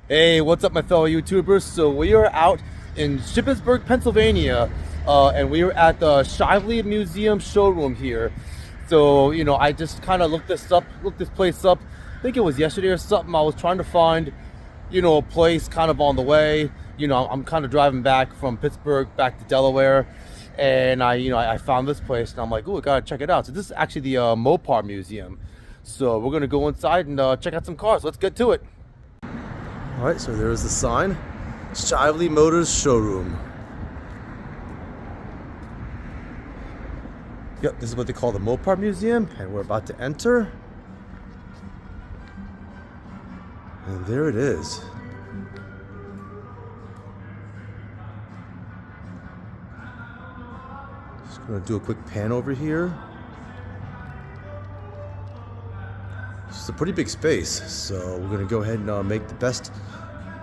Hey, what's up, my fellow YouTubers? So we are out in Shippensburg, Pennsylvania, and we are at the Shively Museum showroom here. So, I just kind of looked this place up. I think it was yesterday or something. I was trying to find, a place kind of on the way. I'm kind of driving back from Pittsburgh back to Delaware, and I found this place, and I'm like, oh, I gotta check it out. So this is actually the Mopar Museum. So we're gonna go inside and check out some cars. Let's get to it. All right, so there's the sign, Shively Motors Showroom. Yep, this is what they call the Mopar Museum, and we're about to enter. And there it is. Just gonna do a quick pan over here. It's a pretty big space, so we're gonna go ahead and make the best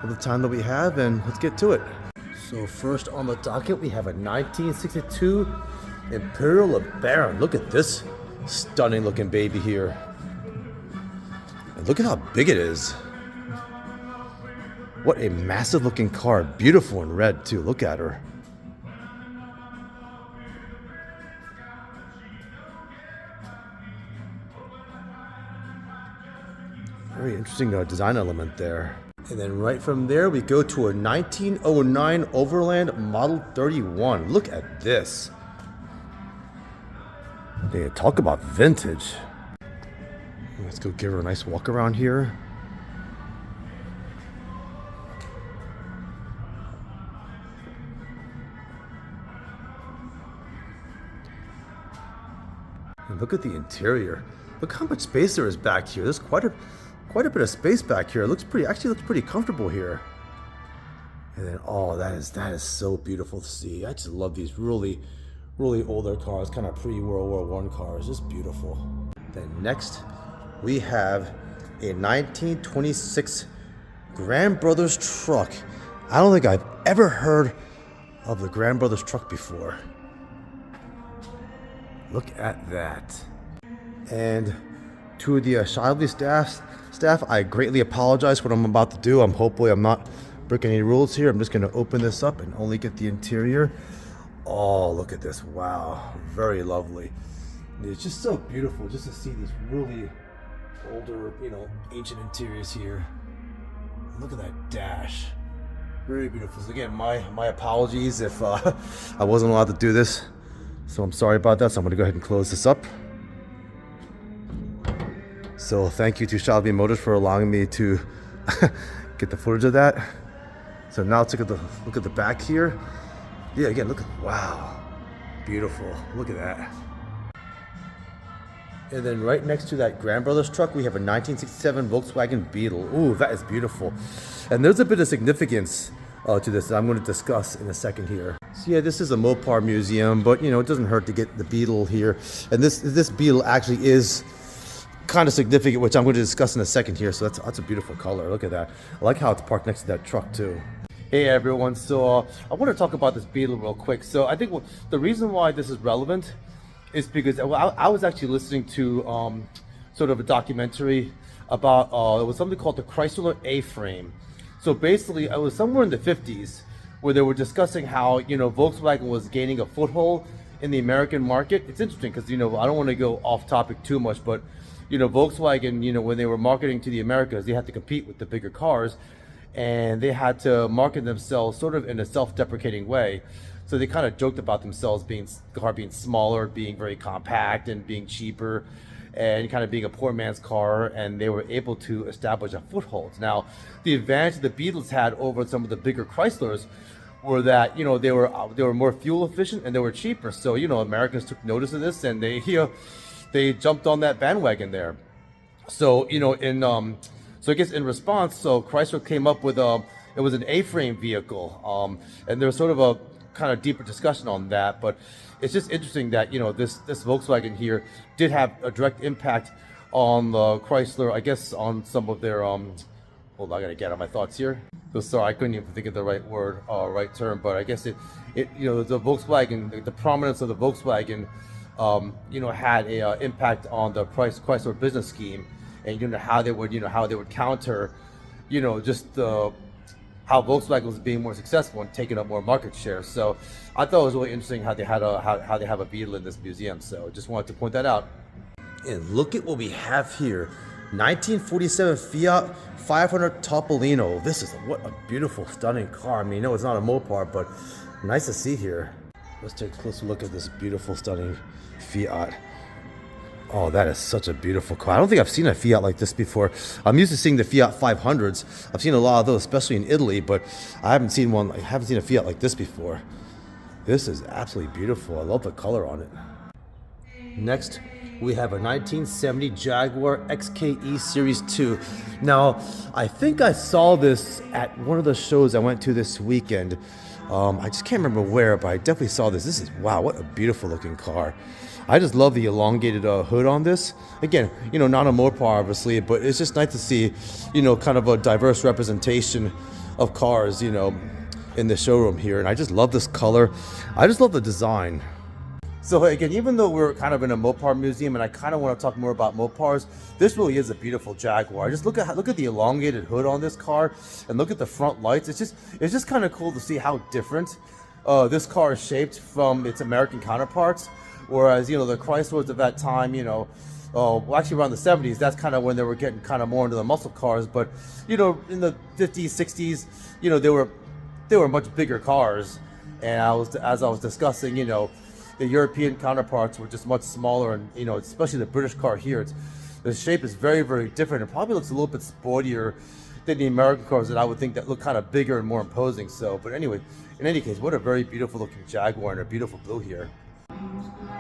of the time that we have, and let's get to it. So first on the docket, we have a 1962 Imperial LeBaron. Look at this stunning looking baby here. And look at how big it is. What a massive looking car. Beautiful in red too. Look at her. Very interesting design element there. And then right from there, we go to a 1909 Overland Model 31. Look at this. They talk about vintage. Let's go give her a nice walk around here. And look at the interior. Look how much space there is back here. There's quite a bit of space back here. It looks pretty comfortable here. And then, oh, that is so beautiful to see. I just love these really older cars, kind of pre-World War I cars. Just beautiful. Then next, we have a 1926 Grand Brothers truck. I don't think I've ever heard of the Grand Brothers truck before. Look at that. And to the Shively staff, I greatly apologize for what I'm about to do. Hopefully I'm not breaking any rules here. I'm just gonna open this up and only get the interior. Oh, look at this. Wow, very lovely. It's just so beautiful just to see these really older, ancient interiors here. Look at that dash. Very beautiful. So again, my apologies if I wasn't allowed to do this. So I'm sorry about that. So I'm gonna go ahead and close this up. So thank you to Shively Motors for allowing me to get the footage of that. So now let's look at the back here. Yeah, again, wow, beautiful. Look at that. And then right next to that Grand Brothers truck, we have a 1967 Volkswagen Beetle. Ooh, that is beautiful. And there's a bit of significance to this that I'm going to discuss in a second here. So yeah, this is a Mopar museum, but it doesn't hurt to get the Beetle here. And this Beetle actually is kind of significant, which I'm going to discuss in a second here. So that's a beautiful color. Look at that. I like how it's parked next to that truck too. Hey everyone, so I want to talk about this Beetle real quick. So I think the reason why this is relevant is because I was actually listening to sort of a documentary about it was something called the Chrysler A-frame. So basically it was somewhere in the 50s where they were discussing how Volkswagen was gaining a foothold in the American market. It's interesting because I don't want to go off topic too much, but Volkswagen, when they were marketing to the Americas, they had to compete with the bigger cars, and they had to market themselves sort of in a self-deprecating way. So they kind of joked about themselves being smaller, being very compact, and being cheaper, and kind of being a poor man's car, and they were able to establish a foothold. Now, the advantage the Beetles had over some of the bigger Chryslers were that they were more fuel efficient and they were cheaper. So Americans took notice of this, and they jumped on that bandwagon there. So so I guess in response, so Chrysler came up with it was an A-frame vehicle, and there's sort of a kind of deeper discussion on that. But it's just interesting that this Volkswagen here did have a direct impact on Chrysler, I guess, on some of their hold on, I gotta get out my thoughts here. So sorry, I couldn't even think of the right word, right term, but I guess the Volkswagen, the prominence of the Volkswagen, had a impact on the Chrysler business scheme, and how they would counter, just how Volkswagen was being more successful and taking up more market share. So I thought it was really interesting how they had how they have a Beetle in this museum. So just wanted to point that out. And look at what we have here. 1947 Fiat 500 Topolino. This is what a beautiful, stunning car. I mean, no, it's not a Mopar, but nice to see here. Let's take a closer look at this beautiful, stunning Fiat. Oh, that is such a beautiful car. I don't think I've seen a Fiat like this before. I'm used to seeing the Fiat 500s. I've seen a lot of those, especially in Italy, but I haven't seen a Fiat like this before. This is absolutely beautiful. I love the color on it. Next, we have a 1970 Jaguar XKE Series 2. Now, I think I saw this at one of the shows I went to this weekend. I just can't remember where, but I definitely saw this. This is, wow, what a beautiful looking car. I just love the elongated hood on this. Again, not a Mopar obviously, but it's just nice to see, kind of a diverse representation of cars, in the showroom here. And I just love this color. I just love the design. So again, even though we're kind of in a Mopar museum and I kind of want to talk more about Mopars, this really is a beautiful Jaguar. Just look at the elongated hood on this car and look at the front lights. It's just kind of cool to see how different this car is shaped from its American counterparts. Whereas, the Chryslers of that time, actually around the 70s, that's kind of when they were getting kind of more into the muscle cars. But, in the 50s, 60s, they were much bigger cars. And as I was discussing, the European counterparts were just much smaller, and especially the British car here, the shape is very, very different. It probably looks a little bit sportier than the American cars that I would think that look kind of bigger and more imposing. So, but anyway, in any case, what a very beautiful looking Jaguar and a beautiful blue here.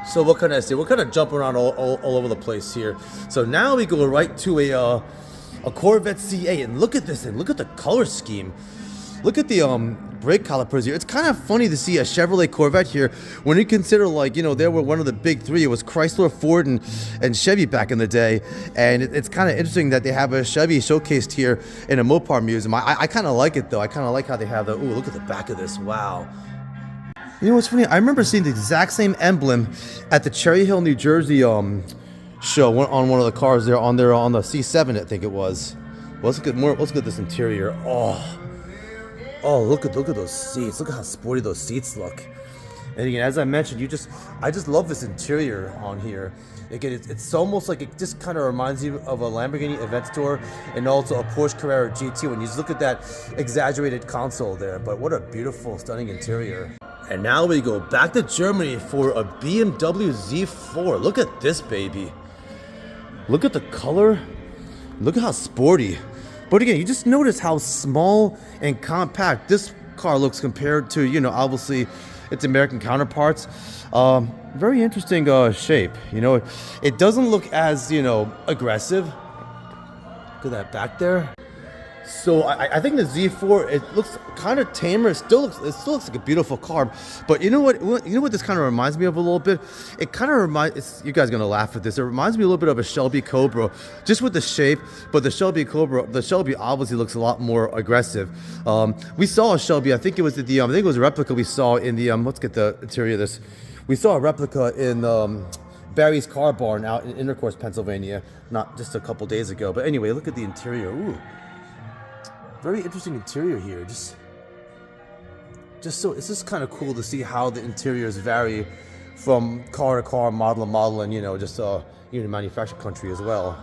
So what can I say? We're kind of jumping around all over the place here. So now we go right to a Corvette C8, and look at this thing. Look at the color scheme. Look at the brake calipers here. It's kind of funny to see a Chevrolet Corvette here when you consider, they were one of the big three. It was Chrysler, Ford, and Chevy back in the day. And it's kind of interesting that they have a Chevy showcased here in a Mopar Museum. I kind of like it, though. I kind of like how they have the, ooh, look at the back of this. Wow. You know what's funny? I remember seeing the exact same emblem at the Cherry Hill, New Jersey show on one of the cars there on the C7, I think it was. Well, let's look at this interior. Oh, look at those seats. Look at how sporty those seats look. And again, as I mentioned, I just love this interior on here. Again, it's almost like it just kind of reminds you of a Lamborghini Aventador and also a Porsche Carrera GT when you just look at that exaggerated console there. But what a beautiful, stunning interior. And now we go back to Germany for a BMW Z4. Look at this baby. Look at the color. Look at how sporty. But again, you just notice how small and compact this car looks compared to, obviously its American counterparts. Very interesting shape. It doesn't look as, aggressive. Look at that back there. So I think the Z4, it looks kind of tamer. It still looks like a beautiful car. But you know what this kind of reminds me of a little bit? It kind of reminds, you guys are gonna laugh at this. It reminds me a little bit of a Shelby Cobra, just with the shape. But the Shelby obviously looks a lot more aggressive. We saw a Shelby. I think it was I think it was a replica we saw in the. Let's get the interior of this. We saw a replica in Barry's Car Barn out in Intercourse, Pennsylvania, not just a couple days ago. But anyway, look at the interior. Ooh. Very interesting interior here. It's just kind of cool to see how the interiors vary from car to car, model to model, and manufactured country as well.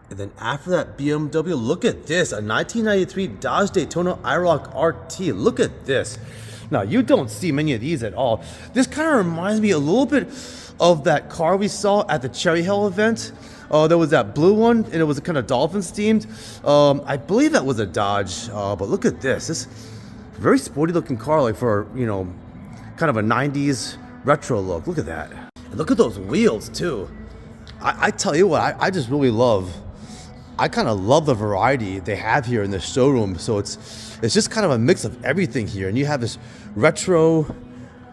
And then after that BMW, look at this, a 1993 Dodge Daytona IROC RT. Look at this. Now, you don't see many of these at all. This kind of reminds me a little bit of that car we saw at the Cherry Hill event. There was that blue one, and it was kind of Dolphins themed. I believe that was a Dodge, but look at this. This very sporty looking car, like for, kind of a 90s retro look. Look at that. And look at those wheels too. I tell you what, I just really I kind of love the variety they have here in the showroom. So it's just kind of a mix of everything here. And you have this retro,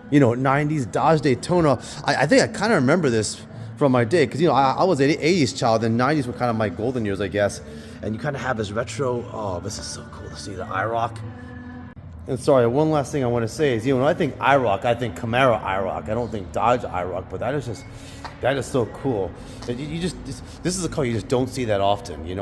90s Dodge Daytona. I think I kind of remember this from my day, because I was an 80s child, and 90s were kind of my golden years, I guess. And you kind of have this retro. Oh, this is so cool to see the IROC. And sorry, one last thing I want to say is, when I think IROC, I think Camaro IROC. I don't think Dodge IROC, but that is so cool. This is a car you just don't see that often.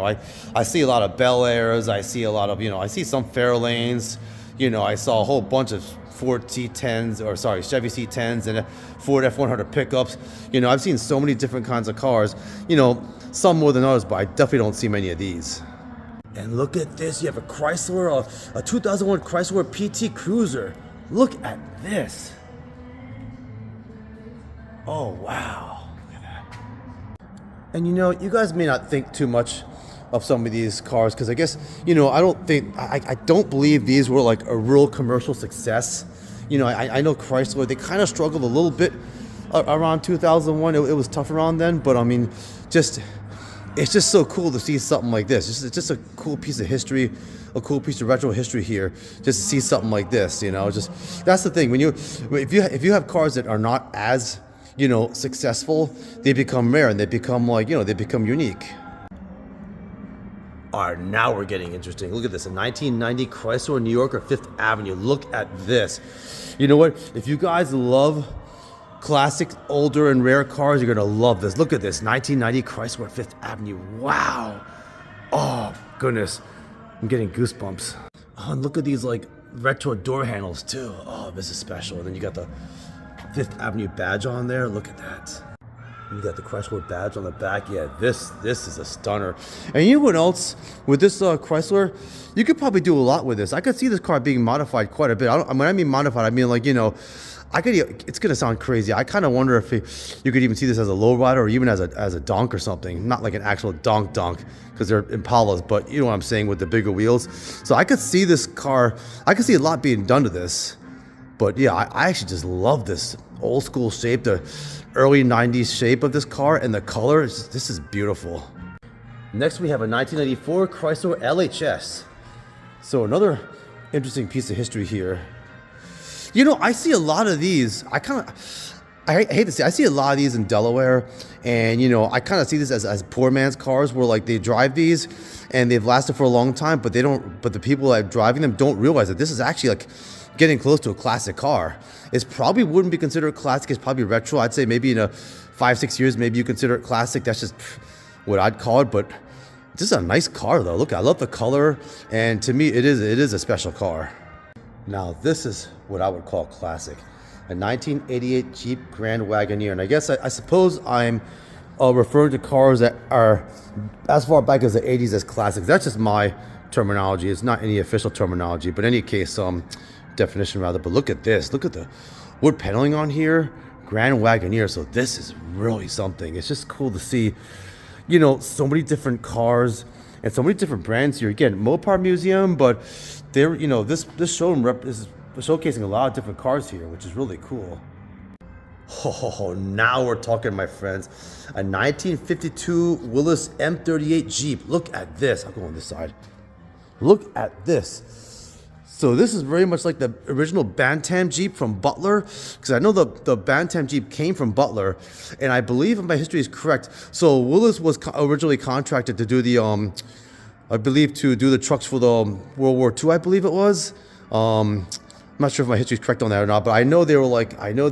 I see a lot of Bel Airs. I see a lot of, I see some Fairlanes. I saw a whole bunch of Ford C10s, or sorry, Chevy C10s and Ford F100 pickups. I've seen so many different kinds of cars. Some more than others, but I definitely don't see many of these. And look at this, you have a Chrysler, a 2001 Chrysler PT Cruiser. Look at this. Oh, wow. Look at that. And you guys may not think too much of some of these cars, because I guess, I don't believe these were like a real commercial success. I know Chrysler, they kind of struggled a little bit around 2001. It was tough around then, but I mean, it's just so cool to see something like this. It's just a cool piece of history, a cool piece of retro history here. Just to see something like this, that's the thing. If you have cars that are not as successful, they become rare and they become they become unique. All right, now we're getting interesting. Look at this, a 1990 Chrysler New Yorker 5th Avenue. Look at this. You know what? If you guys love classic, older, and rare cars, you're gonna love this. Look at this, 1990 Chrysler 5th Avenue. Wow. Oh, goodness. I'm getting goosebumps. Oh, and look at these like retro door handles too. Oh, this is special. And then you got the 5th Avenue badge on there. Look at that. You got the Chrysler badge on the back. Yeah, this is a stunner. And you know what else? With this Chrysler, you could probably do a lot with this. I could see this car being modified quite a bit. When I mean modified, I mean like, it's gonna sound crazy. I kind of wonder if you could even see this as a lowrider or even as a donk or something. Not like an actual donk, because they're Impalas, but you know what I'm saying, with the bigger wheels. So I could see this car. I could see a lot being done to this. But yeah, I actually just love this old school shape, the early 90s shape of this car, and the color. This is beautiful. Next, we have a 1994 Chrysler LHS. So another interesting piece of history here. I see a lot of these. I hate to say, I see a lot of these in Delaware, and I kind of see this as poor man's cars, where like they drive these and they've lasted for a long time, but the people that are driving them don't realize that this is actually like getting close to a classic car. It probably wouldn't be considered classic. It's probably retro. I'd say maybe in a 5-6 years, maybe you consider it classic. That's just what I'd call it. But this is a nice car though. Look, I love the color, and to me, it is a special car. Now this is what I would call classic, a 1988 Jeep Grand Wagoneer. And I guess I suppose I'm referring to cars that are as far back as the 80s as classics. That's just my terminology. It's not any official terminology, but in any case, definition rather. But look at this. Look at the wood paneling on here. Grand Wagoneer. So this is really something. It's just cool to see, so many different cars and so many different brands here. Again, Mopar Museum, but they're, this showroom is showcasing a lot of different cars here, which is really cool. Oh, now we're talking, my friends. A 1952 Willys M38 Jeep. Look at this. I'll go on this side. Look at this. So this is very much like the original Bantam Jeep from Butler, because I know the Bantam Jeep came from Butler, and I believe, if my history is correct, so Willys was originally contracted to do the, I believe, to do the trucks for the World War II, I believe it was. I'm not sure if my history is correct on that or not, but I know they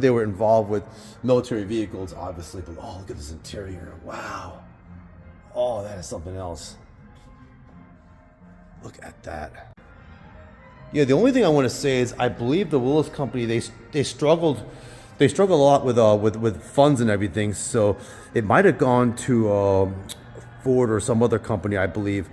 were involved with military vehicles, obviously. But oh, look at this interior! Wow. Oh, that is something else. Look at that. Yeah, the only thing I want to say is I believe the Willys company, they struggled a lot with funds and everything, so it might have gone to Ford or some other company, I believe.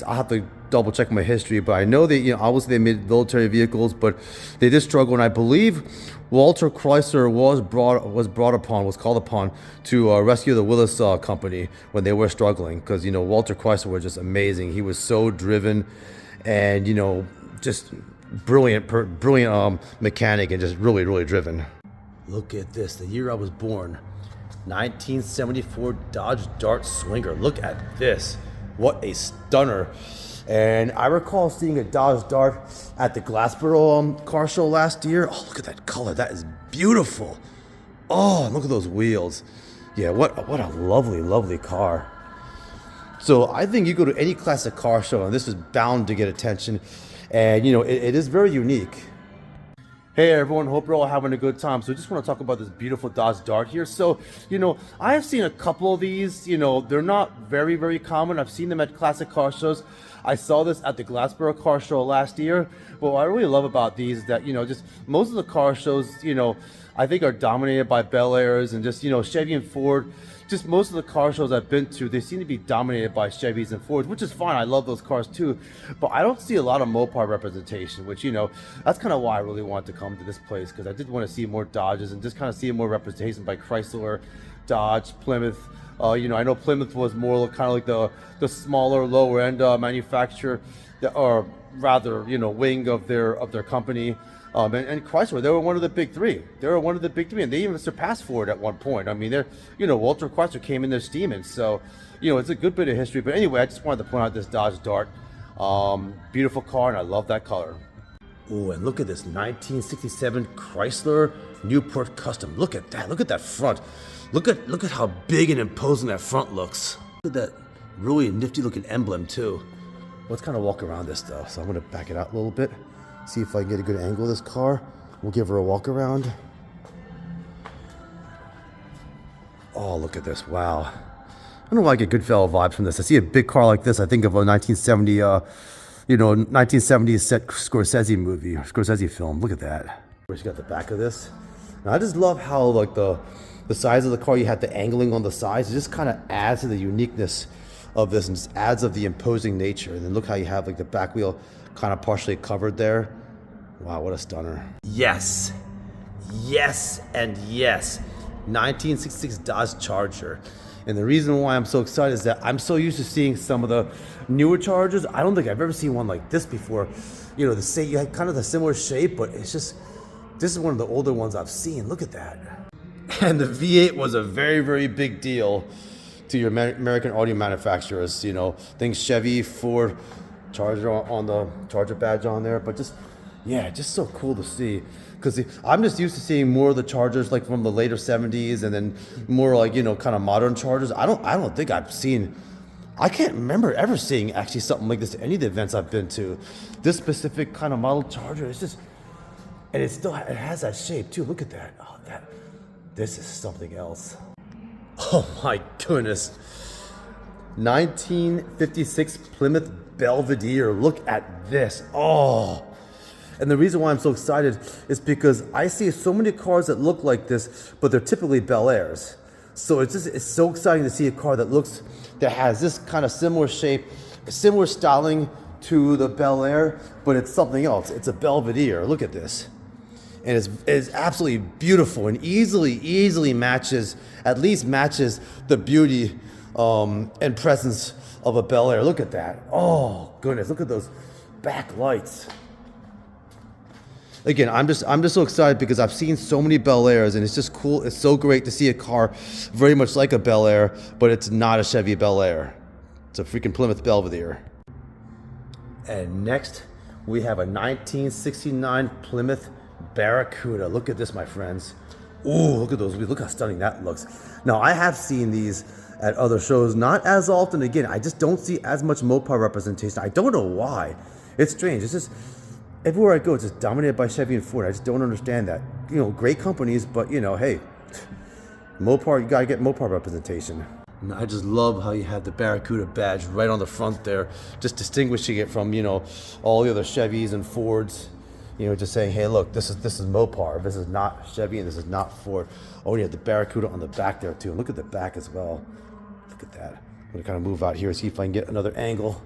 I'll have to double check my history, but I know they, obviously they made military vehicles, but they did struggle, and I believe Walter Chrysler was called upon to rescue the Willys company when they were struggling, because Walter Chrysler was just amazing. He was so driven, and just brilliant mechanic, and just really, really driven. Look at this, the year I was born, 1974 Dodge Dart Swinger. Look at this. What a stunner. And I recall seeing a Dodge Dart at the Glassboro car show last year. Oh, look at that color. That is beautiful. Oh, look at those wheels. Yeah, what a lovely, lovely car. So I think you go to any classic car show, and this is bound to get attention. And you know, it is very unique. Hey everyone, hope you're all having a good time. So I just want to talk about this beautiful Dodge Dart here. So, you know, I have seen a couple of these, you know, they're not very, very common. I've seen them at classic car shows. I saw this at the Glassboro car show last year. But what I really love about these is that, you know, just most of the car shows, you know, I think are dominated by Bel Airs and just, you know, Chevy and Ford. Just most of the car shows I've been to, they seem to be dominated by Chevys and Fords, which is fine. I love those cars too. But I don't see a lot of Mopar representation, which, you know, that's kind of why I really wanted to come to this place, because I did want to see more Dodges and just kind of see more representation by Chrysler, Dodge, Plymouth. You know, I know Plymouth was more kind of like the smaller, lower end manufacturer, or rather, you know, wing of their company. And Chrysler, they were one of the big three. They were one of the big three, and they even surpassed Ford at one point. I mean, they're, you know, Walter Chrysler came in there steaming. So, you know, it's a good bit of history. But anyway, I just wanted to point out this Dodge Dart. Beautiful car, and I love that color. Oh, and look at this 1967 Chrysler Newport Custom. Look at that. Look at that front. Look at how big and imposing that front looks. Look at that really nifty looking emblem too. Let's kind of walk around this though. So I'm going to back it out a little bit. See if I can get a good angle of this car. We'll give her a walk around. Oh, look at this. Wow. I don't know why I get Goodfellow vibes from this. I see a big car like this. I think of a 1970, you know, 1970s set Scorsese movie, or Scorsese film. Look at that. Where's got the back of this? Now, I just love how like the size of the car, you have the angling on the sides. It just kind of adds to the uniqueness of this and just adds of the imposing nature. And then look how you have like the back wheel kind of partially covered there. Wow, what a stunner. Yes, yes, and yes. 1966 Dodge Charger. And the reason why I'm so excited is that I'm so used to seeing some of the newer Chargers. I don't think I've ever seen one like this before. You know, you had kind of the similar shape, but it's just, this is one of the older ones I've seen. Look at that. And the V8 was a very, very big deal to your American audio manufacturers. You know, things Chevy, Ford, Charger on the Charger badge on there, but just, yeah, just so cool to see. Because I'm just used to seeing more of the Chargers like from the later 70s and then more like, you know, kind of modern Chargers. I don't think I've seen, I can't remember ever seeing actually something like this at any of the events I've been to. This specific kind of model Charger, it's just, and it has that shape too. Look at that. Oh, this is something else. Oh my goodness. 1956 Plymouth Belvedere. Look at this. Oh. And the reason why I'm so excited is because I see so many cars that look like this, but they're typically Bel Airs. So it's so exciting to see a car that has this kind of similar shape, similar styling to the Bel Air, but it's something else. It's a Belvedere. Look at this. And it's absolutely beautiful and easily matches, at least matches the beauty and presence of a Bel Air. Look at that. Oh goodness, look at those back lights. Again, I'm just so excited because I've seen so many Bel Airs, and it's just cool. It's so great to see a car very much like a Bel Air, but it's not a Chevy Bel Air. It's a freaking Plymouth Belvedere. And next, we have a 1969 Plymouth Barracuda. Look at this, my friends. Ooh, look at those. Look how stunning that looks. Now, I have seen these at other shows, not as often. Again, I just don't see as much Mopar representation. I don't know why. It's strange. It's just, everywhere I go, it's just dominated by Chevy and Ford. I just don't understand that. You know, great companies, but you know, hey, Mopar, you gotta get Mopar representation. And I just love how you have the Barracuda badge right on the front there, just distinguishing it from, you know, all the other Chevys and Fords. You know, just saying, hey, look, this is Mopar. This is not Chevy, and this is not Ford. Oh, you have the Barracuda on the back there too. And look at the back as well. Look at that. I'm gonna kind of move out here, see if I can get another angle.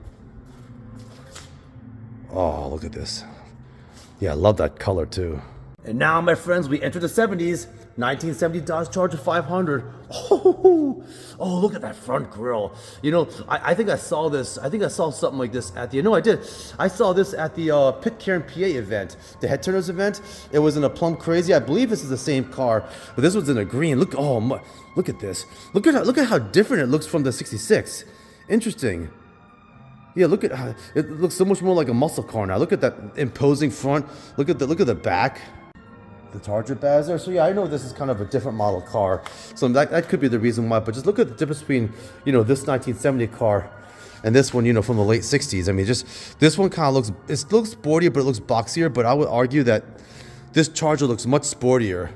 Oh, look at this. Yeah, I love that color too. And now, my friends, we enter the 70s. 1970 Dodge Charger 500. Oh, look at that front grille. You know, I think I saw this. I think I saw something like this at the, no, I did. I saw this at the Pitcairn, PA event, the Head Turners event. It was in a Plum Crazy. I believe this is the same car, but this was in a green. Look, look at this. Look at how different it looks from the 66. Interesting. Yeah, look at how it looks so much more like a muscle car now. Look at that imposing front. Look at the back. The Charger badge there. So yeah, I know this is kind of a different model car. So that could be the reason why. But just look at the difference between, you know, this 1970 car and this one, you know, from the late 60s. I mean, just this one kind of looks sportier, but it looks boxier. But I would argue that this Charger looks much sportier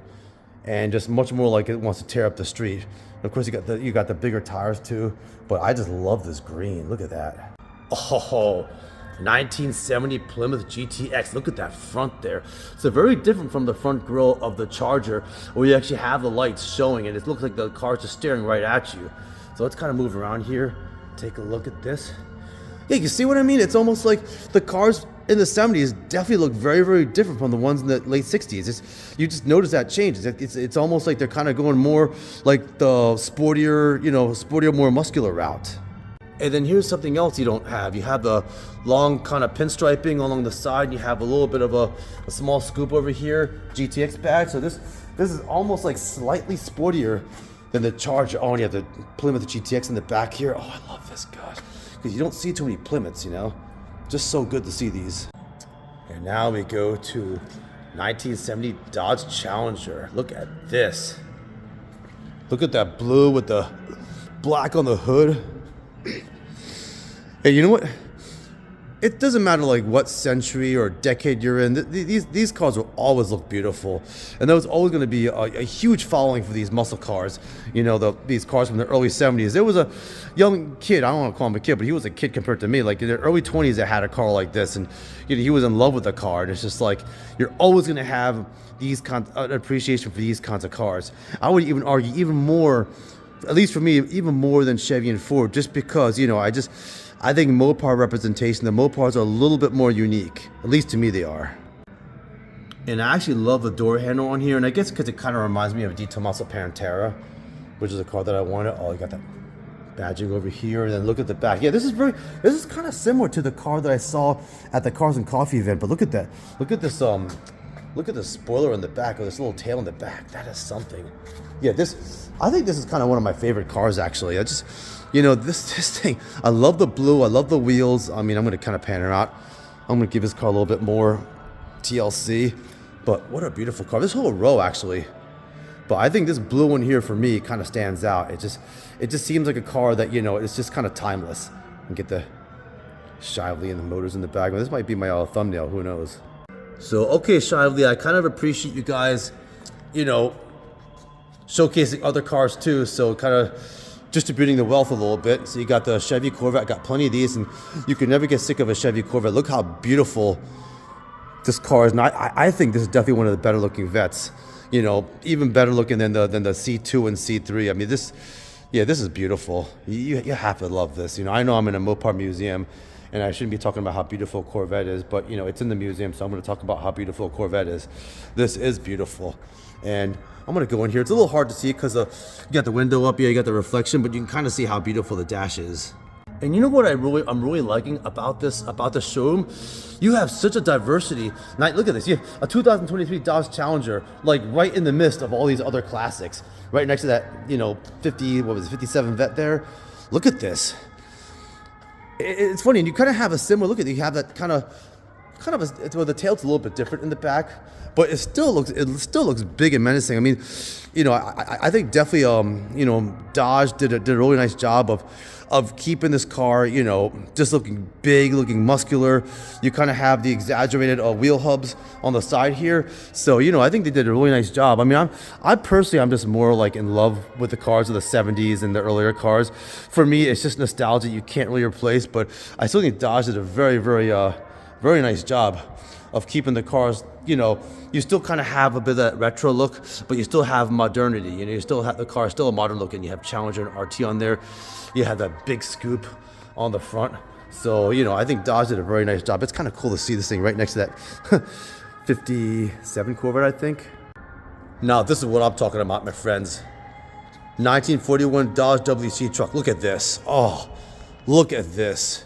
and just much more like it wants to tear up the street. And of course, you got the bigger tires too. But I just love this green. Look at that. Oh, 1970 Plymouth GTX. Look at that front there. So very different from the front grille of the Charger, where you actually have the lights showing, and it looks like the car's just staring right at you. So let's kind of move around here. Take a look at this. Yeah, you see what I mean? It's almost like the cars in the 70s definitely look very, very different from the ones in the late 60s. You just notice that change. It's almost like they're kind of going more like the sportier, you know, more muscular route. And then here's something else you don't have. You have the long kind of pinstriping along the side. And you have a little bit of a small scoop over here, GTX badge. So this is almost like slightly sportier than the Charger. Oh, and you have the Plymouth GTX in the back here. Oh, I love this, gosh. Because you don't see too many Plymouths, you know. Just so good to see these. And now we go to 1970 Dodge Challenger. Look at this. Look at that blue with the black on the hood. Hey, you know what? It doesn't matter like what century or decade you're in. These cars will always look beautiful, and there was always going to be a huge following for these muscle cars. You know, these cars from the early 70s. There was a young kid. I don't want to call him a kid, but he was a kid compared to me. Like in the early 20s, that had a car like this, and you know, he was in love with the car. And it's just like you're always going to have an appreciation for these kinds of cars. I would even argue even more, at least for me, even more than Chevy and Ford, just because, you know, I think Mopar representation, the Mopars are a little bit more unique. At least to me, they are. And I actually love the door handle on here, and I guess because it kind of reminds me of a Di Tommaso Pantera, which is a car that I wanted. Oh, you got that badging over here, and then look at the back. Yeah, this is kind of similar to the car that I saw at the Cars and Coffee event. But look at that. Look at this. Look at the spoiler in the back, or this little tail in the back. That is something. Yeah, I think this is kind of one of my favorite cars, actually. You know, this thing, I love the blue, I love the wheels. I mean, I'm going to kind of pan her out. I'm going to give this car a little bit more TLC. But what a beautiful car. This whole row, actually. But I think this blue one here, for me, kind of stands out. It just seems like a car that, you know, it's just kind of timeless. And get the Shively and the motors in the back. Well, this might be my thumbnail, who knows. So, okay, Shively, I kind of appreciate you guys, you know, showcasing other cars too. So kind of distributing the wealth a little bit. So you got the Chevy Corvette. I got plenty of these, and you can never get sick of a Chevy Corvette. Look how beautiful this car is. And I think this is definitely one of the better looking Vettes. You know, even better looking than the C2 and C3. I mean, this is beautiful. You have to love this. You know, I know I'm in a Mopar museum, and I shouldn't be talking about how beautiful a Corvette is, but you know, it's in the museum, so I'm going to talk about how beautiful a Corvette is. This is beautiful. And I'm going to go in here. It's a little hard to see because you got the window up here, you got the reflection, but you can kind of see how beautiful the dash is. And you know what I'm really liking about this showroom? You have such a diversity. Now, look at this. You have a 2023 Dodge Challenger, like right in the midst of all these other classics. Right next to that, you know, 57 Vette there. Look at this. It's funny, and you kind of have a similar look at it. You have that kind of well, the tail's a little bit different in the back, but it still looks big and menacing. I mean, you know, I think definitely you know, Dodge did a really nice job of keeping this car, you know, just looking big, looking muscular. You kind of have the exaggerated wheel hubs on the side here, so you know, I think they did a really nice job. I mean, I'm personally just more like in love with the cars of the 70s and the earlier cars. For me, it's just nostalgia you can't really replace, but I still think Dodge did a very, very nice job of keeping the cars, you know, you still kind of have a bit of that retro look, but you still have modernity. You know, you still have the car still a modern look, and you have Challenger and RT on there. You have that big scoop on the front. So, you know, I think Dodge did a very nice job. It's kind of cool to see this thing right next to that 57 Corvette, I think. Now, this is what I'm talking about, my friends. 1941 Dodge WC truck. Look at this. Oh, look at this.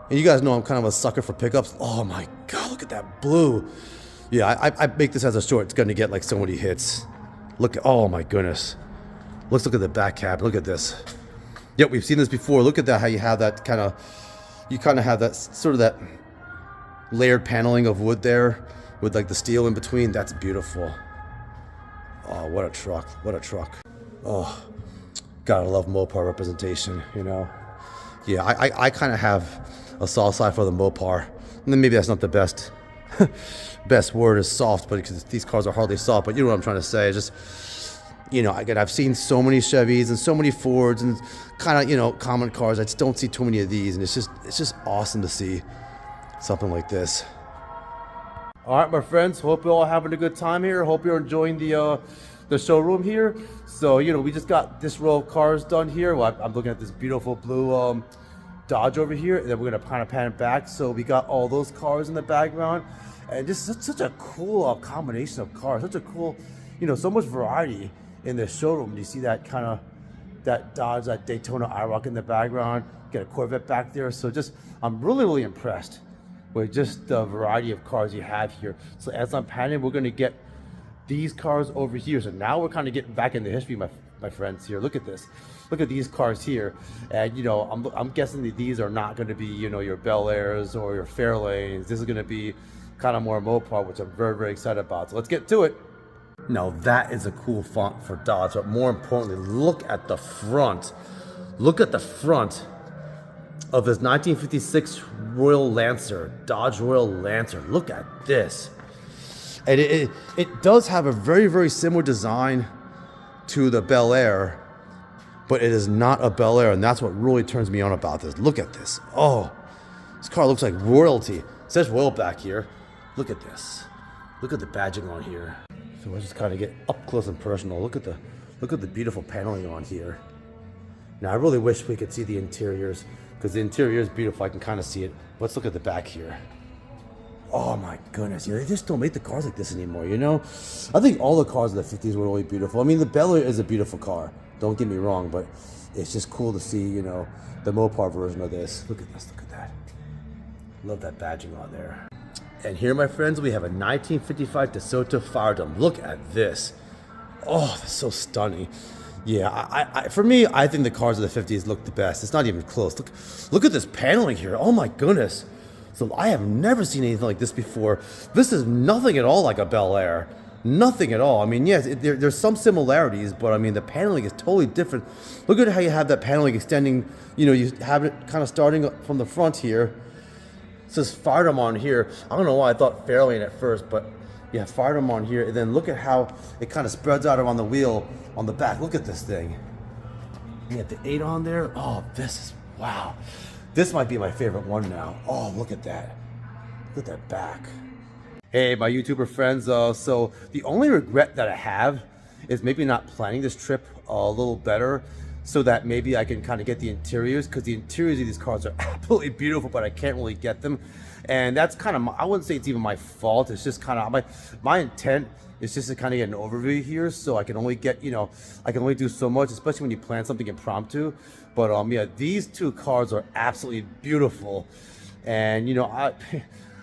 And you guys know I'm kind of a sucker for pickups. Oh my God, look at that blue. Yeah, I make this as a short. It's going to get like so many hits. Look, oh my goodness. Let's look at the back cab. Look at this. Yep, we've seen this before. Look at that, how you have that you kind of have that sort of that layered paneling of wood there with like the steel in between. That's beautiful. Oh, what a truck. What a truck. Oh, gotta love Mopar representation, you know. Yeah, I kind of have a soft side for the Mopar. And then maybe that's not the best best word is soft, but because these cars are hardly soft. But you know what I'm trying to say. It's just, you know, again, I've seen so many Chevys and so many Fords and kind of, you know, common cars. I just don't see too many of these, and it's just awesome to see something like this. All right, my friends. Hope you're all having a good time here. Hope you're enjoying the showroom here. So, you know, we just got this row of cars done here. Well, I'm looking at this beautiful blue Dodge over here, and then we're gonna kind of pan it back. So we got all those cars in the background, and just such a cool combination of cars. Such a cool, you know, so much variety in the showroom. You see that kind of that Dodge, that Daytona IROC in the background. Got a Corvette back there. So just, I'm really impressed with just the variety of cars you have here. So as I'm panning, we're gonna get these cars over here. So now we're kind of getting back into history, my friends here. Look at this. Look at these cars here. And, you know, I'm guessing that these are not going to be, you know, your Bel Airs or your Fairlanes. This is going to be kind of more Mopar, which I'm very excited about. So let's get to it. Now that is a cool font for Dodge, but more importantly, look at the front. Look at the front of this 1956 Royal Lancer, Dodge Royal Lancer. Look at this. And it does have a very similar design to the Bel Air, but it is not a Bel Air, and that's what really turns me on about this. Look at this. Oh, this car looks like royalty. It says Royal back here. Look at this. Look at the badging on here. So let's just kind of get up close and personal. Look at the beautiful paneling on here. Now I really wish we could see the interiors, because the interior is beautiful. I can kind of see it. Let's look at the back here. Oh my goodness, you know, they just don't make the cars like this anymore, you know? I think all the cars of the 50s were really beautiful. I mean, the Bel Air is a beautiful car, don't get me wrong, but it's just cool to see, you know, the Mopar version of this. Look at this, look at that. Love that badging on there. And here, my friends, we have a 1955 DeSoto Fire Dome. Look at this. Oh, that's so stunning. Yeah, for me, I think the cars of the 50s look the best. It's not even close. Look at this paneling here. Oh my goodness. So I have never seen anything like this before. This is nothing at all like a Bel Air. Nothing at all. I mean, yes, there's some similarities, but I mean, the paneling is totally different. Look at how you have that paneling extending, you know, you have it kind of starting from the front here. It says Fire Dome on here. I don't know why I thought Fairlane at first, but yeah, Fire Dome on here. And then look at how it kind of spreads out around the wheel on the back. Look at this thing. You have the 8 on there. Oh, this is, wow. This might be my favorite one now. Oh, look at that. Look at that back. Hey, my YouTuber friends. So the only regret that I have is maybe not planning this trip a little better, so that maybe I can kind of get the interiors, because the interiors of these cars are absolutely beautiful, but I can't really get them. And that's kind of, I wouldn't say it's even my fault. It's just kind of, my intent is just to kind of get an overview here, so I can only get, you know, I can only do so much, especially when you plan something impromptu. But yeah, these two cars are absolutely beautiful. And, you know, I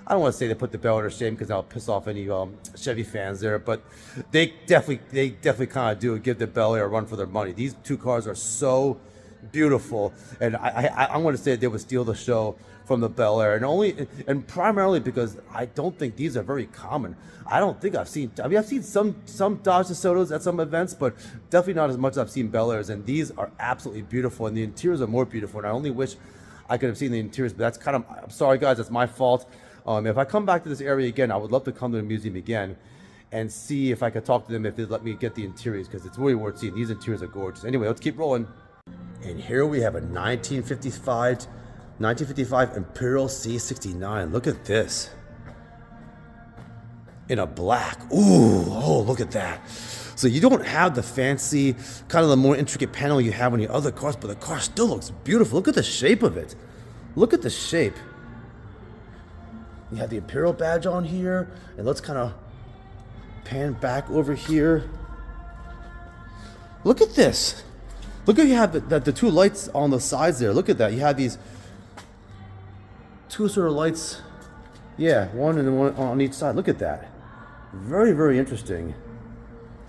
don't want to say they put the Bel Air to shame, because I'll piss off any Chevy fans there, but they definitely kind of do give the Bel Air a run for their money. These two cars are so beautiful, and I'm going to say they would steal the show from the Bel Air, and primarily because I don't think these are very common. I don't think I've seen some Dodge DeSotos at some events, but definitely not as much as I've seen Bel Airs, and these are absolutely beautiful, and the interiors are more beautiful, and I only wish I could have seen the interiors, but that's kind of, I'm sorry guys, that's my fault. If I come back to this area again, I would love to come to the museum again and see if I could talk to them if they'd let me get the interiors, because it's really worth seeing. These interiors are gorgeous. Anyway, let's keep rolling. And here we have a 1955 Imperial C69. Look at this. In a black. Ooh, oh, look at that. So you don't have the fancy, kind of the more intricate panel you have on the other cars, but the car still looks beautiful. Look at the shape of it. Look at the shape. You have the Imperial badge on here, and let's kind of pan back over here. Look at this. Look at, you have the two lights on the sides there. Look at that. You have these two sort of lights. Yeah, one and one on each side. Look at that. Very interesting.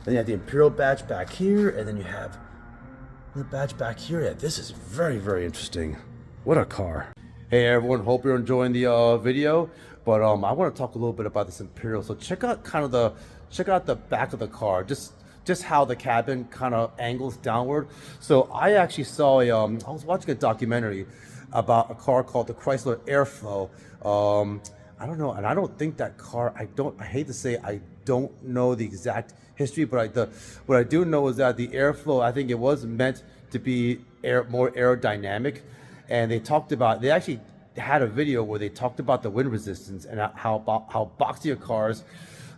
Then you have the Imperial badge back here, and then you have the badge back here. Yeah, this is very interesting. What a car. Hey everyone, hope you're enjoying the video. But I want to talk a little bit about this Imperial. So check out the back of the car. Just how the cabin kind of angles downward. So I actually saw I was watching a documentary about a car called the Chrysler Airflow. I don't know, and I don't think that car. I hate to say, I don't know the exact history, but what I do know is that the Airflow, I think it was meant to be more aerodynamic, and they actually had a video where they talked about the wind resistance and how boxier cars,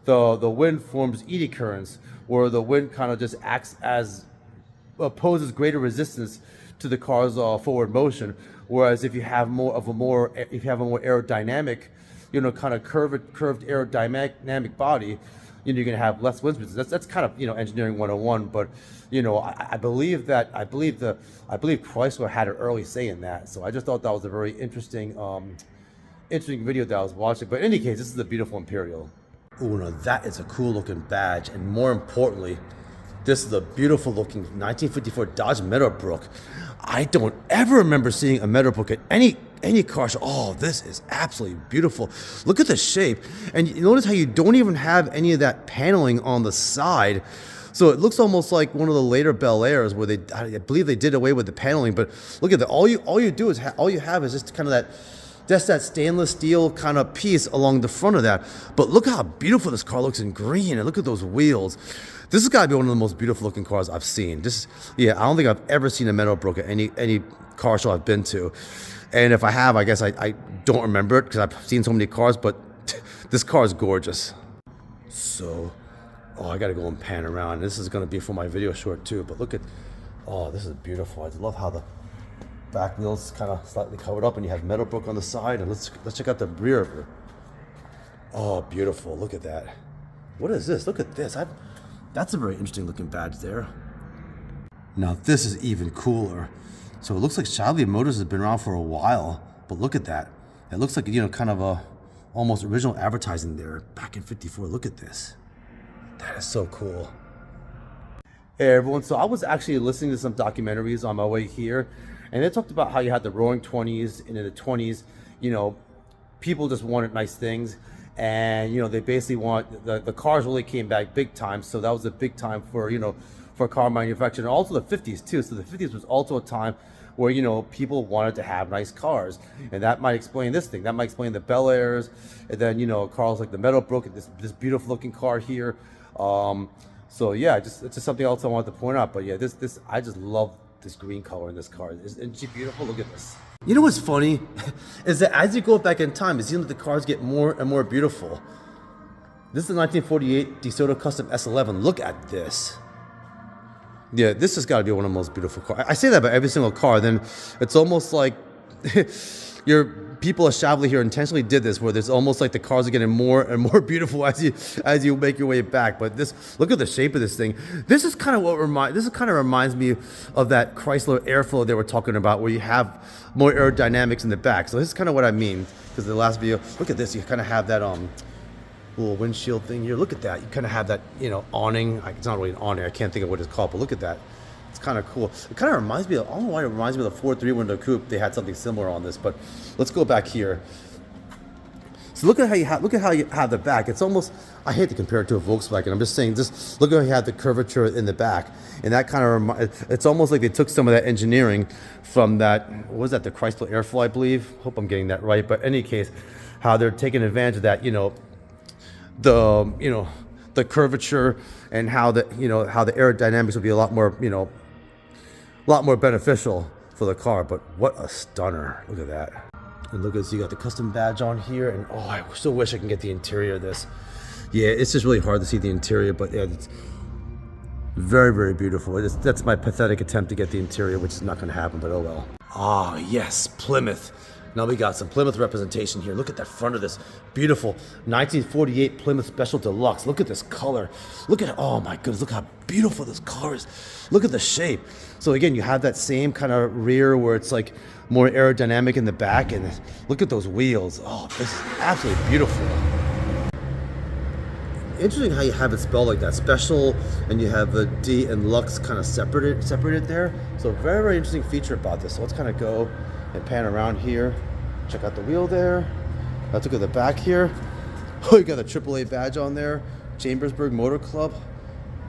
the wind forms eddy currents, where the wind kind of just acts as poses greater resistance to the car's forward motion. Whereas if you have a more aerodynamic, kind of curved aerodynamic body, you're going to have less wind resistance. That's kind of engineering 101. But I believe Chrysler had an early say in that. So I just thought that was a very interesting video that I was watching. But in any case, this is a beautiful Imperial. Oh no, that is a cool looking badge, and more importantly, this is a beautiful looking 1954 Dodge Meadowbrook. I don't ever remember seeing a Meadowbrook at any car show. Oh, this is absolutely beautiful. Look at the shape. And you notice how you don't even have any of that paneling on the side. So it looks almost like one of the later Bel Airs where I believe they did away with the paneling. But look at that. All you have is just kind of that stainless steel kind of piece along the front of that. But look how beautiful this car looks in green, and look at those wheels. This has got to be one of the most beautiful looking cars I've seen. I don't think I've ever seen a Meadowbrook at any car show I've been to. And if I have, I guess I don't remember it because I've seen so many cars, but this car is gorgeous. So, I got to go and pan around. This is going to be for my video short too, but look at, this is beautiful. I love how the back wheels kind of slightly covered up and you have Meadowbrook on the side. And let's check out the rear of it. Oh, beautiful. Look at that. What is this? Look at this. That's a very interesting looking badge there. Now this is even cooler. So it looks like Shively Motors has been around for a while, but look at that. It looks like, kind of a almost original advertising there back in '54. Look at this. That is so cool. Hey everyone, so I was actually listening to some documentaries on my way here, and they talked about how you had the roaring 20s, and in the 20s, people just wanted nice things. And they basically want the cars really came back big time, so that was a big time for car manufacturing, and also the 50s too. So the 50s was also a time where people wanted to have nice cars, and that might explain this thing. That might explain the Bel Airs, and then cars like the Meadowbrook and this beautiful looking car here. So yeah, it's just something else I wanted to point out. But yeah, this I just love this green color in this car. Isn't she beautiful? Look at this. You know what's funny is that as you go back in time, it seems like the cars get more and more beautiful. This is the 1948 DeSoto Custom S11. Look at this. Yeah, this has got to be one of the most beautiful cars. I say that about every single car. Then it's almost like people at Shively here intentionally did this, where there's almost like the cars are getting more and more beautiful as you make your way back. But look at the shape of this thing. This kind of reminds me of that Chrysler Airflow they were talking about, where you have more aerodynamics in the back. So this is kind of what I mean, because the last video, look at this. You kind of have that little windshield thing here. Look at that. You kind of have that awning. It's not really an awning. I can't think of what it's called, but look at that. It's kind of cool. It kind of reminds me of, I don't know why it reminds me of the Ford 3-window coupe. They had something similar on this, but let's go back here. So look at how you have the back. It's almost, I hate to compare it to a Volkswagen. I'm just saying, just look at how you have the curvature in the back, and that kind of it's almost like they took some of that engineering from that. What was that? The Chrysler Airflow, I believe. Hope I'm getting that right. But in any case, how they're taking advantage of that, the curvature, and how the aerodynamics would be a lot more beneficial for the car. But what a stunner. Look at that. And look at this, you got the custom badge on here, and I still wish I can get the interior of this. Yeah, it's just really hard to see the interior, but yeah, it's very, very beautiful. That's my pathetic attempt to get the interior, which is not going to happen, but oh well. Ah, yes, Plymouth. Now we got some Plymouth representation here. Look at that front of this beautiful 1948 Plymouth Special Deluxe. Look at this color. Look at it. Oh my goodness, look how beautiful this car is. Look at the shape. So again, you have that same kind of rear where it's like more aerodynamic in the back, and look at those wheels. Oh, this is absolutely beautiful. Interesting how you have it spelled like that, special, and you have the D and Lux kind of separated there. So very, very interesting feature about this. So let's kind of go and pan around here. Check out the wheel there. Let's look at the back here. Oh, you got the AAA badge on there. Chambersburg Motor Club.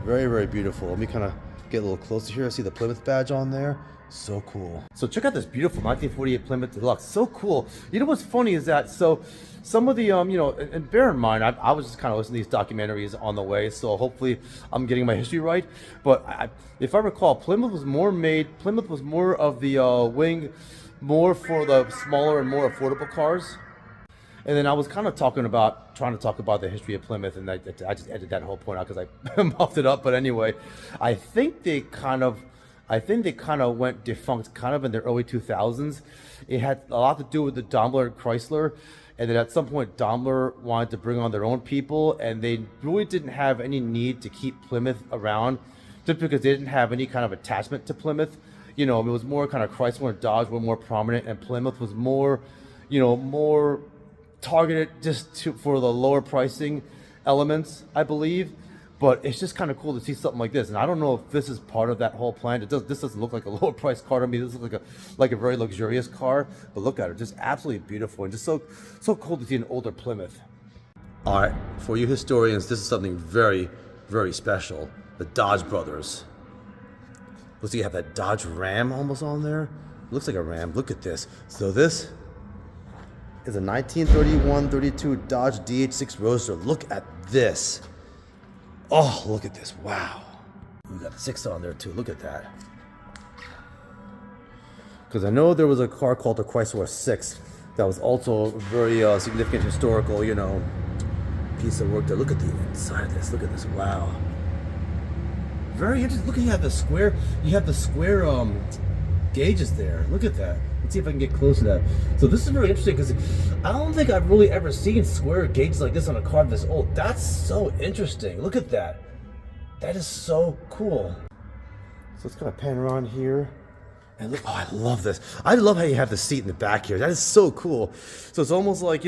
Very, very beautiful. Let me kind of get a little closer here. I see the Plymouth badge on there. So cool. So check out this beautiful 1948 Plymouth Deluxe. So cool. You know what's funny is that, so some of the, and bear in mind, I was just kind of listening to these documentaries on the way, so hopefully I'm getting my history right. But if I recall, Plymouth was more of the wing, more for the smaller and more affordable cars. And then I was kind of trying to talk about the history of Plymouth, and I just edited that whole point out because I muffed it up. But anyway, I think they kind of went defunct kind of in the early 2000s. It had a lot to do with the Daimler and Chrysler, and then at some point Daimler wanted to bring on their own people, and they really didn't have any need to keep Plymouth around just because they didn't have any kind of attachment to Plymouth. It was more kind of Chrysler and Dodge were more prominent, and Plymouth was more targeted for the lower pricing elements, I believe. But it's just kind of cool to see something like this, and I don't know if this is part of that whole plan. This doesn't look like a lower price car to me. This looks like a very luxurious car. But look at it, just absolutely beautiful, and just so cool to see an older Plymouth. All right, for you historians, this is something very, very special. The Dodge brothers. Looks like you have that Dodge Ram almost on there. Looks like a Ram. Look at this. So this is a 1931-32 Dodge DH6 Roadster. Look at this. Oh, look at this. Wow. We got the 6 on there too. Look at that. Because I know there was a car called the Chrysler 6 that was also very significant historical, piece of work there. Look at the inside of this. Look at this. Wow. Very interesting. Look, you have the square gauges there. Look at that. Let's see if I can get close to that. So this is very interesting because I don't think I've really ever seen square gauges like this on a car this old. That's so interesting. Look at that. That is so cool. So let's kind of pan around here. And look, I love this. I love how you have the seat in the back here. That is so cool. So it's almost like,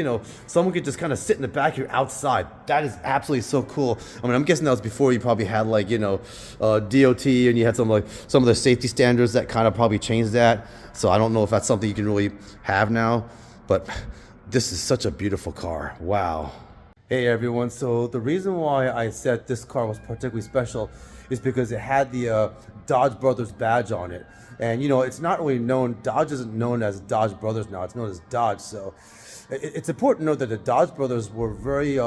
someone could just kind of sit in the back here outside. That is absolutely so cool. I mean, I'm guessing that was before you probably had like, DOT, and you had some of the safety standards that kind of probably changed that. So I don't know if that's something you can really have now, but this is such a beautiful car. Wow. Hey everyone, so the reason why I said this car was particularly special is because it had the Dodge Brothers badge on it. And it's not really known, Dodge isn't known as Dodge Brothers now, it's known as Dodge. So it's important to know that the Dodge Brothers were very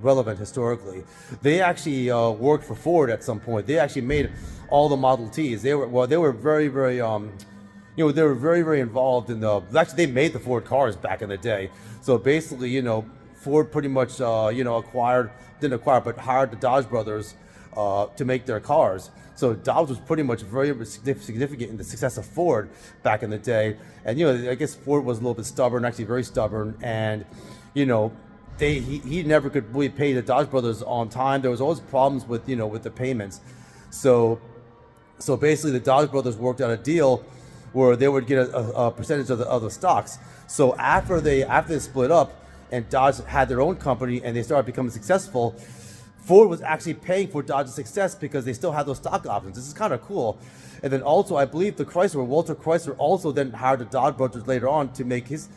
relevant historically. They actually worked for Ford at some point. They actually made all the Model Ts. They were very, very, they were very, very involved in actually they made the Ford cars back in the day. So basically, Ford pretty much, didn't acquire, but hired the Dodge Brothers to make their cars. So Dodge was pretty much very significant in the success of Ford back in the day. And, I guess Ford was a little bit stubborn, actually very stubborn. And, he never could really pay the Dodge Brothers on time. There was always problems with, with the payments. So basically the Dodge Brothers worked out a deal where they would get a percentage of the stocks. So after they split up and Dodge had their own company and they started becoming successful, Ford was actually paying for Dodge's success because they still had those stock options. This is kind of cool. And then also, I believe Walter Chrysler also then hired the Dodge brothers later on to make his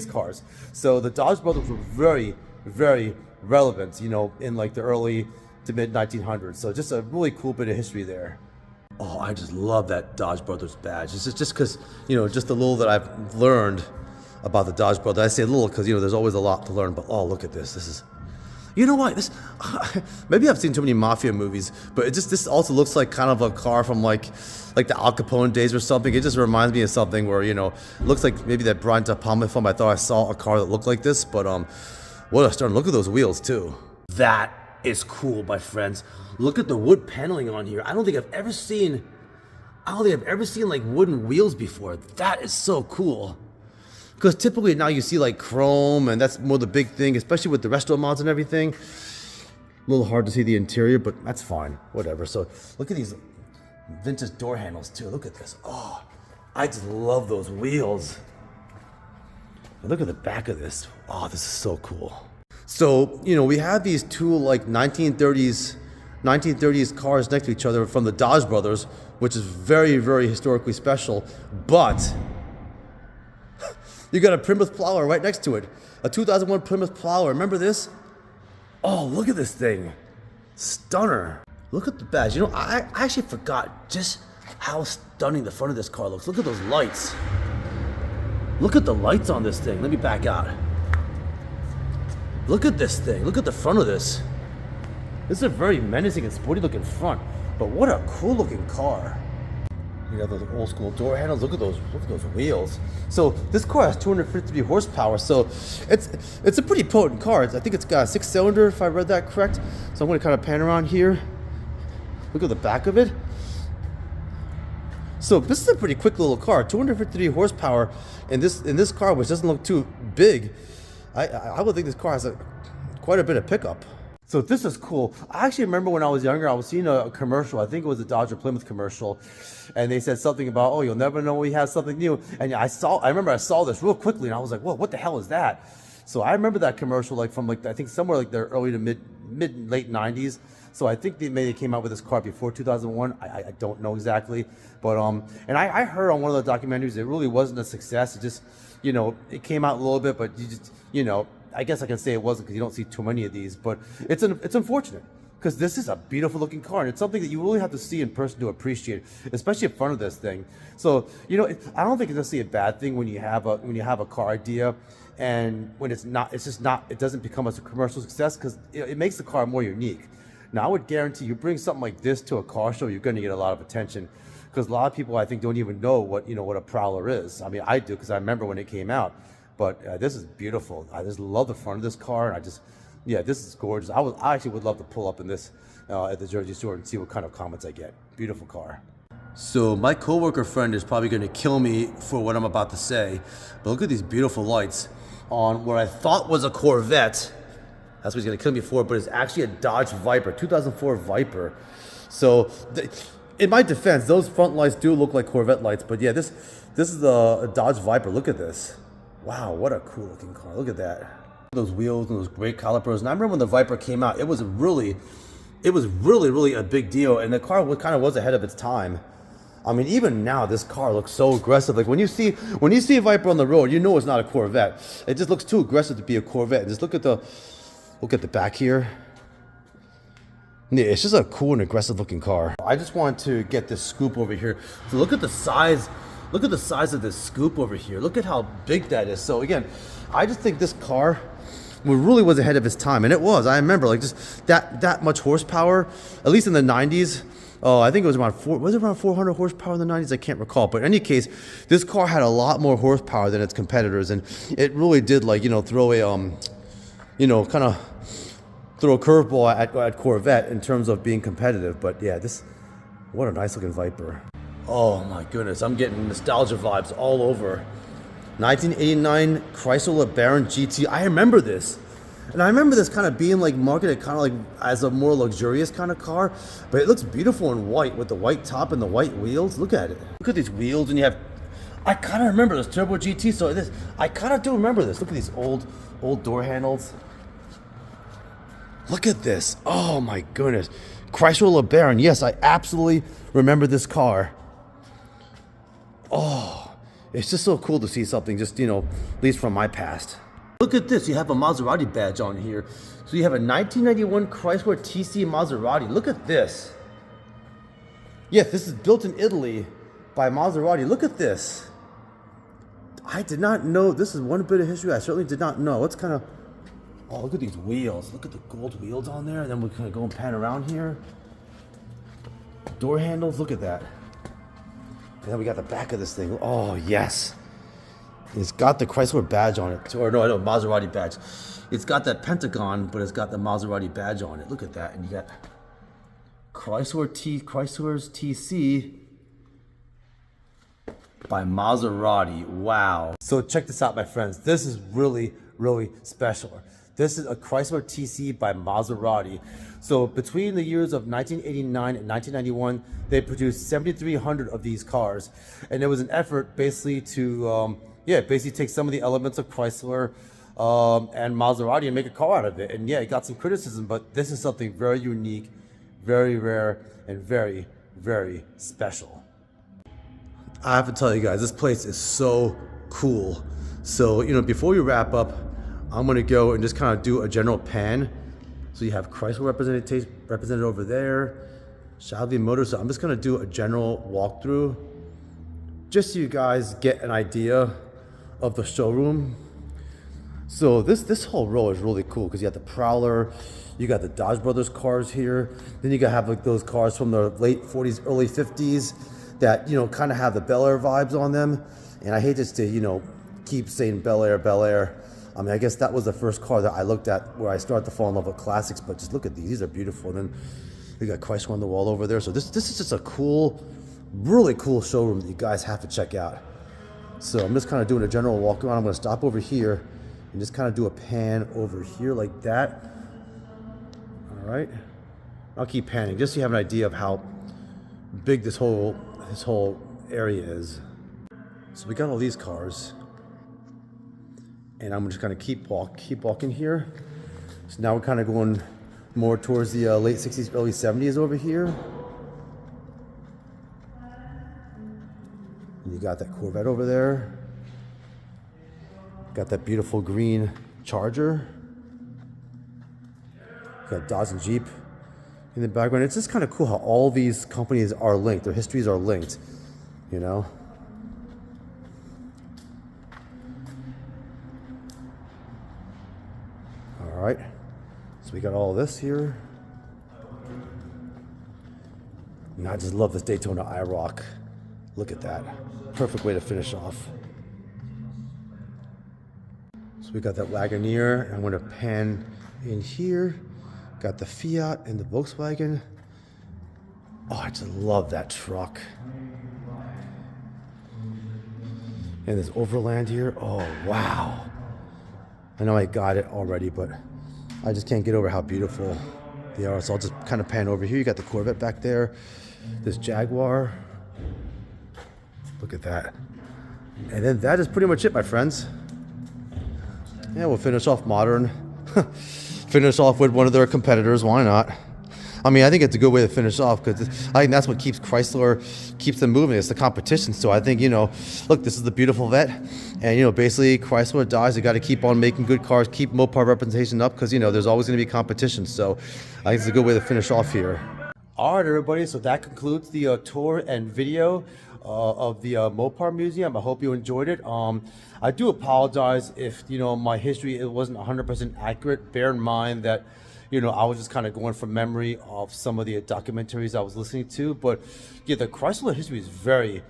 cars. So the Dodge brothers were very, very relevant, in like the early to mid 1900s. So just a really cool bit of history there. Oh, I just love that Dodge brothers badge. It's just because, just a little that I've learned about the Dodge brothers. I say a little because, there's always a lot to learn. But oh, look at this. This is. You know what? Maybe I've seen too many mafia movies, but this also looks like kind of a car from like the Al Capone days or something. It just reminds me of something where it looks like maybe that Brian De Palma film. I thought I saw a car that looked like this, but what a start! Look at those wheels too. That is cool, my friends. Look at the wood paneling on here. I don't think I've ever seen like wooden wheels before. That is so cool. Because typically now you see like chrome, and that's more the big thing, especially with the resto mods and everything. A little hard to see the interior, but that's fine. Whatever. So look at these vintage door handles too. Look at this. Oh, I just love those wheels. And look at the back of this. Oh, this is so cool. So, we have these two like 1930s cars next to each other from the Dodge brothers, which is very, very historically special, but you got a Plymouth Plower right next to it. A 2001 Plymouth Plower. Remember this? Oh, look at this thing. Stunner. Look at the badge. I actually forgot just how stunning the front of this car looks. Look at those lights. Look at the lights on this thing. Let me back out. Look at this thing. Look at the front of this. This is a very menacing and sporty looking front, but what a cool looking car. You got those old school door handles. Look at those wheels. So this car has 253 horsepower. So it's a pretty potent car. I think it's got a 6-cylinder, if I read that correct. So I'm going to kind of pan around here. Look at the back of it. So this is a pretty quick little car. 253 horsepower, and this car, which doesn't look too big, I would think this car has quite a bit of pickup. So this is cool. I actually remember when I was younger, I was seeing a commercial. I think it was a Dodge or Plymouth commercial, and they said something about, oh, you'll never know when you have something new. And I remember I saw this real quickly, and I was like, whoa, what the hell is that? So I remember that commercial from I think somewhere like the early to late 90s. So I think they came out with this car before 2001. I don't know exactly, but and I heard on one of the documentaries it really wasn't a success. It just, it came out a little bit, but you just, I guess I can say it wasn't because you don't see too many of these, but it's unfortunate because this is a beautiful looking car and it's something that you really have to see in person to appreciate, especially in front of this thing. So I don't think it's necessarily a bad thing when you have a car idea, and when it doesn't become a commercial success because it makes the car more unique. Now I would guarantee you bring something like this to a car show, you're going to get a lot of attention because a lot of people I think don't even know what a Prowler is. I mean, I do because I remember when it came out. But this is beautiful. I just love the front of this car, and this is gorgeous. I actually would love to pull up in this at the Jersey store and see what kind of comments I get. Beautiful car. So my coworker friend is probably going to kill me for what I'm about to say, but look at these beautiful lights on what I thought was a Corvette. That's what he's going to kill me for, but it's actually a Dodge Viper, 2004 Viper. So in my defense, those front lights do look like Corvette lights, but yeah, this is a Dodge Viper. Look at this. Wow, what a cool looking car. Look at that. Those wheels and those great calipers. And I remember when the Viper came out, it was really a big deal. And the car kind of was ahead of its time. I mean, even now, this car looks so aggressive. Like when you see a Viper on the road, you know it's not a Corvette. It just looks too aggressive to be a Corvette. Just look at the back here. Yeah, it's just a cool and aggressive looking car. I just want to get this scoop over here. So look at the size. Look at the size of this scoop over here. Look at how big that is. So again, I just think this car really was ahead of its time, and it was. I remember like just that much horsepower, at least in the 90s. I think it was around 400 horsepower in the 90s. I can't recall, but in any case, this car had a lot more horsepower than its competitors, and it really did throw a throw a curveball at Corvette in terms of being competitive. But yeah, what a nice looking Viper. Oh my goodness, I'm getting nostalgia vibes all over. 1989 Chrysler LeBaron GT. I remember this. And I remember this kind of being marketed kind of as a more luxurious kind of car. But it looks beautiful in white with the white top and the white wheels. Look at it. Look at these wheels, and I kind of remember this Turbo GT. So I kind of do remember this. Look at these old door handles. Look at this. Oh my goodness. Chrysler LeBaron. Yes, I absolutely remember this car. Oh, it's just so cool to see something just, at least from my past. Look at this. You have a Maserati badge on here. So you have a 1991 Chrysler TC Maserati. Look at this. Yes, this is built in Italy by Maserati. Look at this. I did not know. This is one bit of history I certainly did not know. It's kind of... Oh, look at these wheels. Look at the gold wheels on there. And then we're going to go and pan around here. Door handles. Look at that. And then we got the back of this thing. Oh, yes. It's got the Chrysler badge on it. Or no, Maserati badge. It's got that pentagon, but it's got the Maserati badge on it. Look at that. And you got Chrysler's TC by Maserati. Wow. So check this out, my friends. This is really, really special. This is a Chrysler TC by Maserati. So between the years of 1989 and 1991, they produced 7,300 of these cars. And it was an effort basically to, take some of the elements of Chrysler and Maserati and make a car out of it. And yeah, it got some criticism, but this is something very unique, very rare, and very, very special. I have to tell you guys, this place is so cool. So, before we wrap up, I'm gonna go and just kind of do a general pan. So you have Chrysler represented over there, Shively Motors. So I'm just gonna do a general walkthrough, just so you guys get an idea of the showroom. So this whole row is really cool because you got the Prowler, you got the Dodge Brothers cars here, then you got have like those cars from the late 40s, early 50s that kind of have the Bel Air vibes on them. And I hate just to keep saying Bel Air, Bel Air. I mean, I guess that was the first car that I looked at where I started to fall in love with classics. But just look at these; these are beautiful. And then we got Chrysler on the wall over there. So this is just a cool, really cool showroom that you guys have to check out. So I'm just kind of doing a general walk around. I'm going to stop over here and just kind of do a pan over here like that. All right, I'll keep panning just so you have an idea of how big this whole area is. So we got all these cars, and I'm just gonna keep walking here. So now we're kind of going more towards the late 60s, early 70s over here. And you got that Corvette over there. Got that beautiful green Charger. Got Dodge and Jeep in the background. It's just kind of cool how all these companies are linked. Their histories are linked, All right. So we got all this here. And I just love this Daytona IROC. Look at that. Perfect way to finish off. So we got that Wagoneer. I'm going to pan in here. Got the Fiat and the Volkswagen. Oh, I just love that truck. And this Overland here. Oh, wow. I know I got it already, but I just can't get over how beautiful they are. So I'll just kind of pan over here. You got the Corvette back there. This Jaguar. Look at that. And then that is pretty much it, my friends. Yeah, we'll finish off modern. Finish off with one of their competitors. Why not? I mean, I think it's a good way to finish off because I think that's what keeps Chrysler, keeps them moving. It's the competition. So I think, look, this is the beautiful vet. And, basically Chrysler dies. They got to keep on making good cars, keep Mopar representation up because, there's always going to be competition. So I think it's a good way to finish off here. All right, everybody. So that concludes the tour and video of the Mopar Museum. I hope you enjoyed it. I do apologize if, my history, it wasn't 100% accurate. Bear in mind that, I was just kind of going from memory of some of the documentaries I was listening to. But yeah, the Chrysler history is very,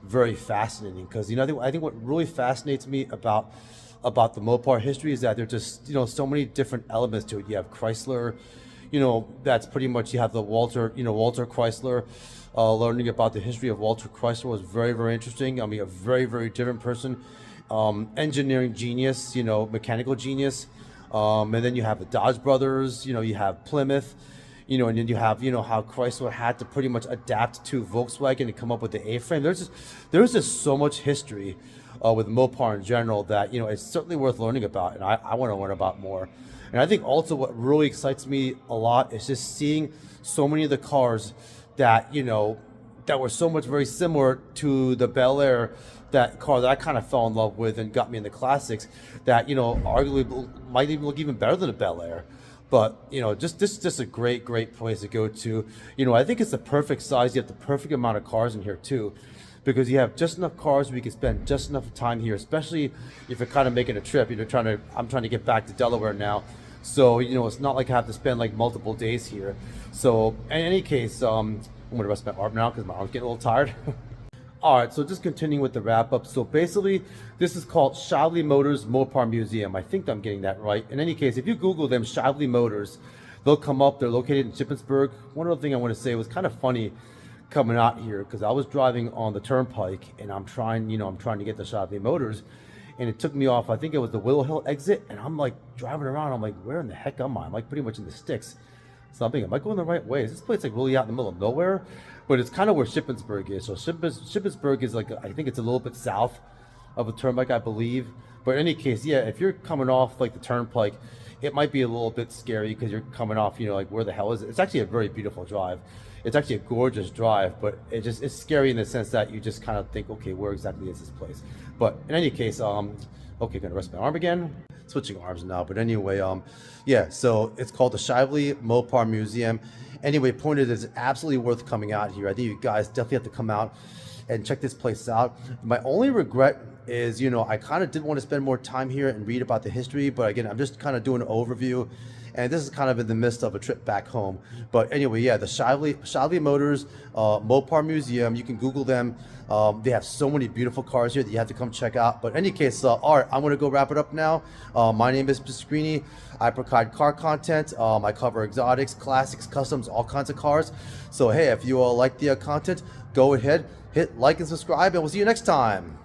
very fascinating because, I think what really fascinates me about the Mopar history is that there's just, so many different elements to it. You have Chrysler, that's pretty much, you have the Walter Chrysler. Learning about the history of Walter Chrysler was very, very interesting. I mean, a very, very different person. Engineering genius, mechanical genius. And then you have the Dodge Brothers, you have Plymouth, and then you have, how Chrysler had to pretty much adapt to Volkswagen and come up with the A-frame. There's just so much history with Mopar in general that, it's certainly worth learning about, and I want to learn about more. And I think also what really excites me a lot is just seeing so many of the cars that, that were so much very similar to the Bel Air, that car that I kind of fell in love with and got me into classics that, arguably might even look even better than a Bel Air. But, just a great, great place to go to. I think it's the perfect size. You have the perfect amount of cars in here too, because you have just enough cars where you can spend just enough time here, especially if you're kind of making a trip. I'm trying to get back to Delaware now. So, it's not like I have to spend like multiple days here. So in any case, I'm going to rest my arm now because my arm's getting a little tired. All right, so just continuing with the wrap up. So basically, this is called Shively Motors Mopar Museum. I think I'm getting that right. In any case, if you Google them, Shively Motors, they'll come up. They're located in Shippensburg. One other thing I want to say was kind of funny coming out here because I was driving on the turnpike and I'm trying to get to Shively Motors, and it took me off. I think it was the Willow Hill exit, and I'm like driving around. I'm like, where in the heck am I? I'm like pretty much in the sticks. So I'm thinking, am I going the right way? Is this place like really out in the middle of nowhere? But it's kind of where Shippensburg is. So Shippensburg is like, I think it's a little bit south of the turnpike, I believe. But in any case, yeah, if you're coming off like the turnpike, it might be a little bit scary because you're coming off, like where the hell is it? It's actually a very beautiful drive. It's actually a gorgeous drive, but it's scary in the sense that you just kind of think, okay, where exactly is this place? But in any case, okay, gonna rest my arm again. switching arms now. But anyway, yeah, so it's called the Shively Mopar Museum. Anyway, point is, it's absolutely worth coming out here. I think you guys definitely have to come out and check this place out. My only regret is, you know, I kind of did want to spend more time here and read about the history, but again, I'm just kind of doing an overview, and this is kind of in the midst of a trip back home. But anyway, yeah, the Shively Motors Mopar Museum, you can Google them. They have so many beautiful cars here that you have to come check out. But in any case, all right, I'm going to go wrap it up now. My name is Pasquini. I provide car content. I cover exotics, classics, customs, all kinds of cars. So hey, if you all like the content, go ahead, hit like and subscribe, and we'll see you next time.